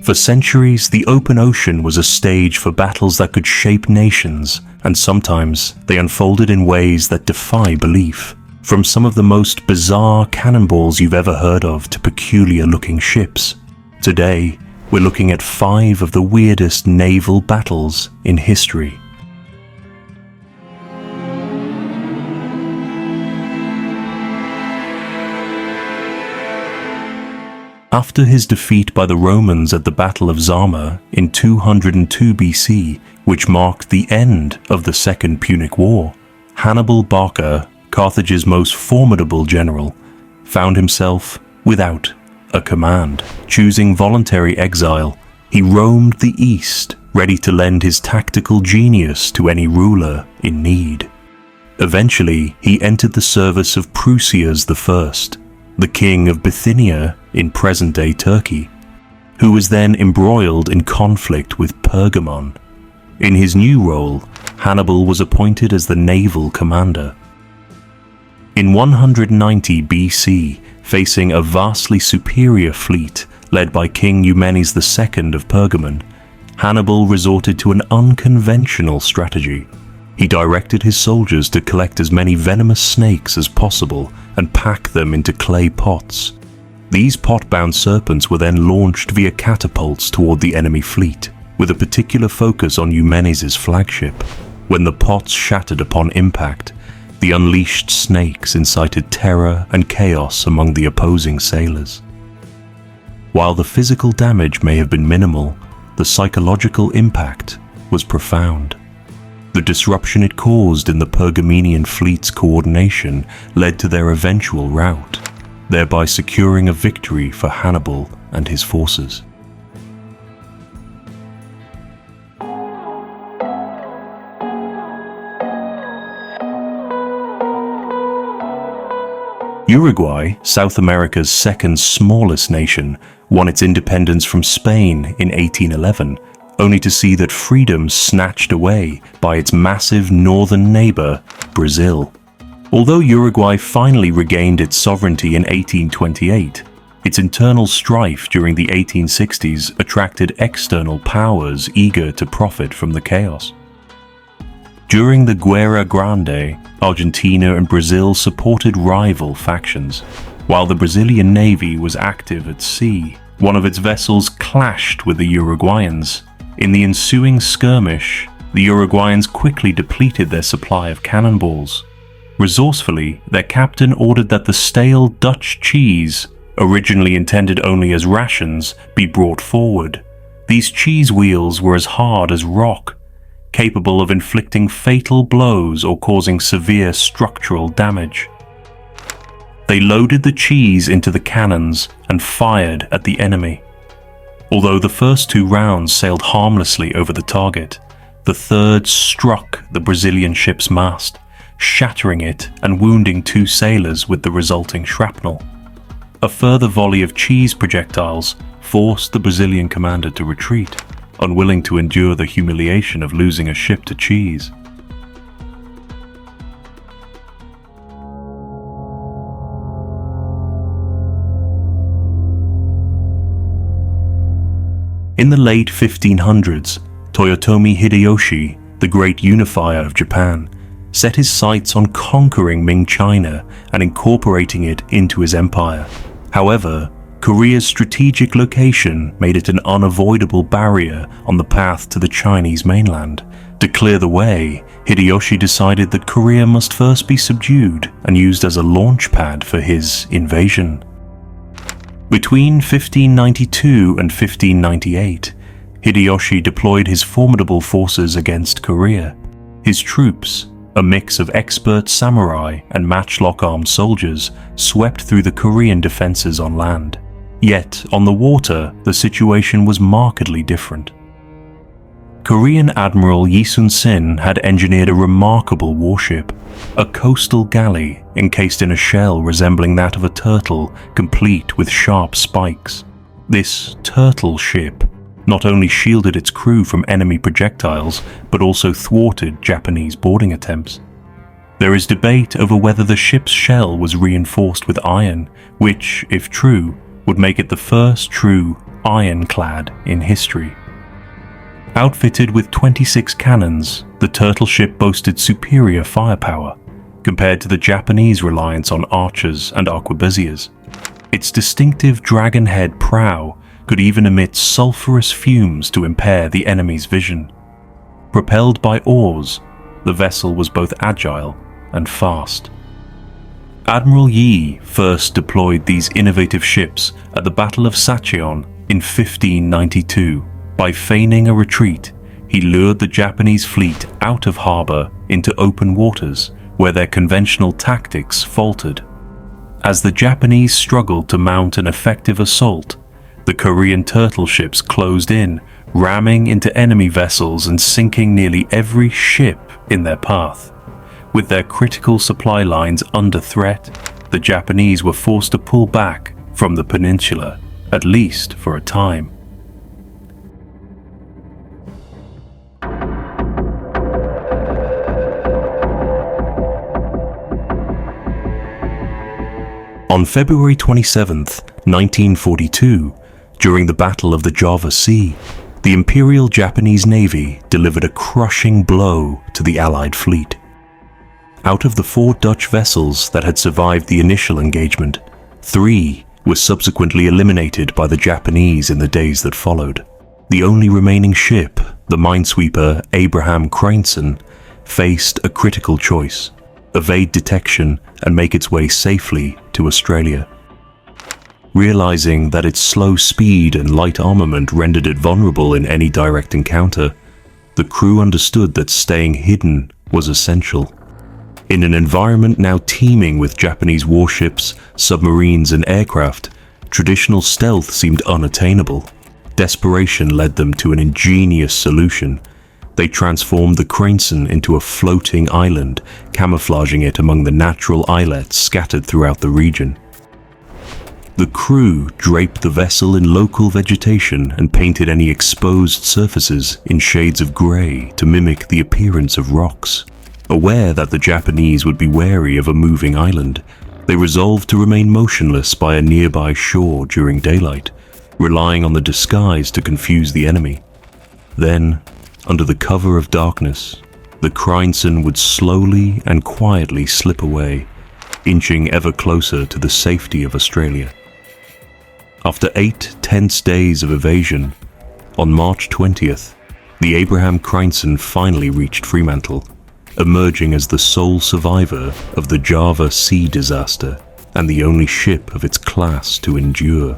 For centuries, the open ocean was a stage for battles that could shape nations, and sometimes they unfolded in ways that defy belief. From some of the most bizarre cannonballs you've ever heard of to peculiar-looking ships. Today, we're looking at 5 of the weirdest naval battles in history. After his defeat by the Romans at the Battle of Zama in 202 BC, which marked the end of the Second Punic War, Hannibal Barca, Carthage's most formidable general, found himself without a command. Choosing voluntary exile, he roamed the east, ready to lend his tactical genius to any ruler in need. Eventually, he entered the service of Prusias I, the king of Bithynia in present-day Turkey, who was then embroiled in conflict with Pergamon. In his new role, Hannibal was appointed as the naval commander. In 190 BC, facing a vastly superior fleet led by King Eumenes II of Pergamon, Hannibal resorted to an unconventional strategy. He directed his soldiers to collect as many venomous snakes as possible and pack them into clay pots. These pot-bound serpents were then launched via catapults toward the enemy fleet, with a particular focus on Eumenes' flagship. When the pots shattered upon impact, the unleashed snakes incited terror and chaos among the opposing sailors. While the physical damage may have been minimal, the psychological impact was profound. The disruption it caused in the Pergamenian fleet's coordination led to their eventual rout, thereby securing a victory for Hannibal and his forces. Uruguay, South America's second smallest nation, won its independence from Spain in 1811, only to see that freedom snatched away by its massive northern neighbor, Brazil. Although Uruguay finally regained its sovereignty in 1828, its internal strife during the 1860s attracted external powers eager to profit from the chaos. During the Guerra Grande, Argentina and Brazil supported rival factions. While the Brazilian Navy was active at sea, one of its vessels clashed with the Uruguayans. In the ensuing skirmish, the Uruguayans quickly depleted their supply of cannonballs. Resourcefully, their captain ordered that the stale Dutch cheese, originally intended only as rations, be brought forward. These cheese wheels were as hard as rock, capable of inflicting fatal blows or causing severe structural damage. They loaded the cheese into the cannons and fired at the enemy. Although the first 2 rounds sailed harmlessly over the target, the third struck the Brazilian ship's mast, shattering it and wounding 2 sailors with the resulting shrapnel. A further volley of cheese projectiles forced the Brazilian commander to retreat, unwilling to endure the humiliation of losing a ship to cheese. In the late 1500s, Toyotomi Hideyoshi, the great unifier of Japan, set his sights on conquering Ming China and incorporating it into his empire. However, Korea's strategic location made it an unavoidable barrier on the path to the Chinese mainland. To clear the way, Hideyoshi decided that Korea must first be subdued and used as a launch pad for his invasion. Between 1592 and 1598, Hideyoshi deployed his formidable forces against Korea. His troops, a mix of expert samurai and matchlock-armed soldiers, swept through the Korean defenses on land. Yet, on the water, the situation was markedly different. Korean Admiral Yi Sun-sin had engineered a remarkable warship, a coastal galley encased in a shell resembling that of a turtle, complete with sharp spikes. This turtle ship not only shielded its crew from enemy projectiles, but also thwarted Japanese boarding attempts. There is debate over whether the ship's shell was reinforced with iron, which, if true, would make it the first true ironclad in history. Outfitted with 26 cannons, the turtle ship boasted superior firepower compared to the Japanese reliance on archers and arquebusiers. Its distinctive dragon-head prow could even emit sulfurous fumes to impair the enemy's vision. Propelled by oars, the vessel was both agile and fast. Admiral Yi first deployed these innovative ships at the Battle of Sacheon in 1592. By feigning a retreat, he lured the Japanese fleet out of harbor into open waters where their conventional tactics faltered. As the Japanese struggled to mount an effective assault, the Korean turtle ships closed in, ramming into enemy vessels and sinking nearly every ship in their path. With their critical supply lines under threat, the Japanese were forced to pull back from the peninsula, at least for a time. On February 27, 1942, during the Battle of the Java Sea, the Imperial Japanese Navy delivered a crushing blow to the Allied fleet. Out of the 4 Dutch vessels that had survived the initial engagement, 3 were subsequently eliminated by the Japanese in the days that followed. The only remaining ship, the minesweeper Abraham Craneson, faced a critical choice: evade detection and make its way safely to Australia. Realizing that its slow speed and light armament rendered it vulnerable in any direct encounter, the crew understood that staying hidden was essential. In an environment now teeming with Japanese warships, submarines, and aircraft, traditional stealth seemed unattainable. Desperation led them to an ingenious solution. They transformed the Craneson into a floating island, camouflaging it among the natural islets scattered throughout the region. The crew draped the vessel in local vegetation and painted any exposed surfaces in shades of grey to mimic the appearance of rocks. Aware that the Japanese would be wary of a moving island, they resolved to remain motionless by a nearby shore during daylight, relying on the disguise to confuse the enemy. Then, under the cover of darkness, the Craneson would slowly and quietly slip away, inching ever closer to the safety of Australia. After 8 tense days of evasion, on March 20th, the Abraham Craneson finally reached Fremantle, emerging as the sole survivor of the Java Sea disaster and the only ship of its class to endure.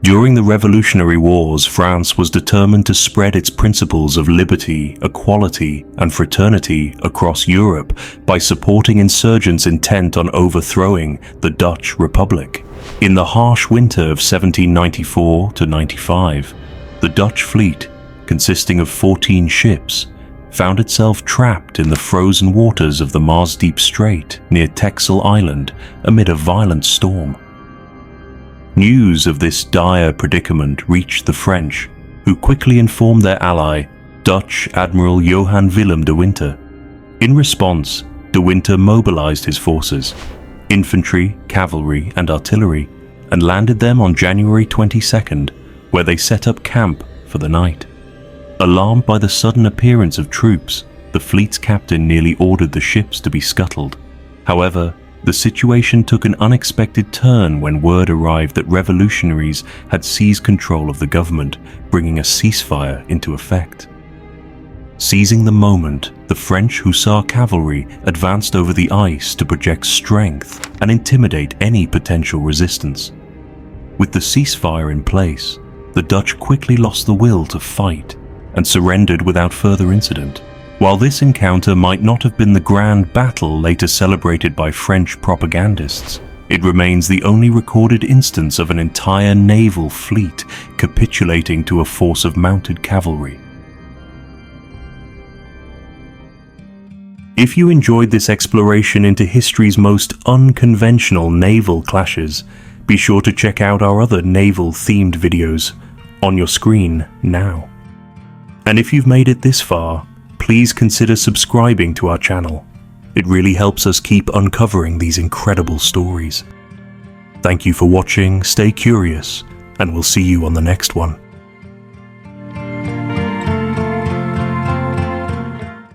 During the Revolutionary Wars, France was determined to spread its principles of liberty, equality, and fraternity across Europe by supporting insurgents intent on overthrowing the Dutch Republic. In the harsh winter of 1794-95, the Dutch fleet, consisting of 14 ships, found itself trapped in the frozen waters of the Maasdiep Strait near Texel Island amid a violent storm. News of this dire predicament reached the French, who quickly informed their ally, Dutch Admiral Johan Willem de Winter. In response, de Winter mobilized his forces, infantry, cavalry, and artillery, and landed them on January 22nd, where they set up camp for the night. Alarmed by the sudden appearance of troops, the fleet's captain nearly ordered the ships to be scuttled. However, the situation took an unexpected turn when word arrived that revolutionaries had seized control of the government, bringing a ceasefire into effect. Seizing the moment, the French Hussar cavalry advanced over the ice to project strength and intimidate any potential resistance. With the ceasefire in place, the Dutch quickly lost the will to fight and surrendered without further incident. While this encounter might not have been the grand battle later celebrated by French propagandists, it remains the only recorded instance of an entire naval fleet capitulating to a force of mounted cavalry. If you enjoyed this exploration into history's most unconventional naval clashes, be sure to check out our other naval-themed videos on your screen now. And if you've made it this far, please consider subscribing to our channel. It really helps us keep uncovering these incredible stories. Thank you for watching, stay curious, and we'll see you on the next one.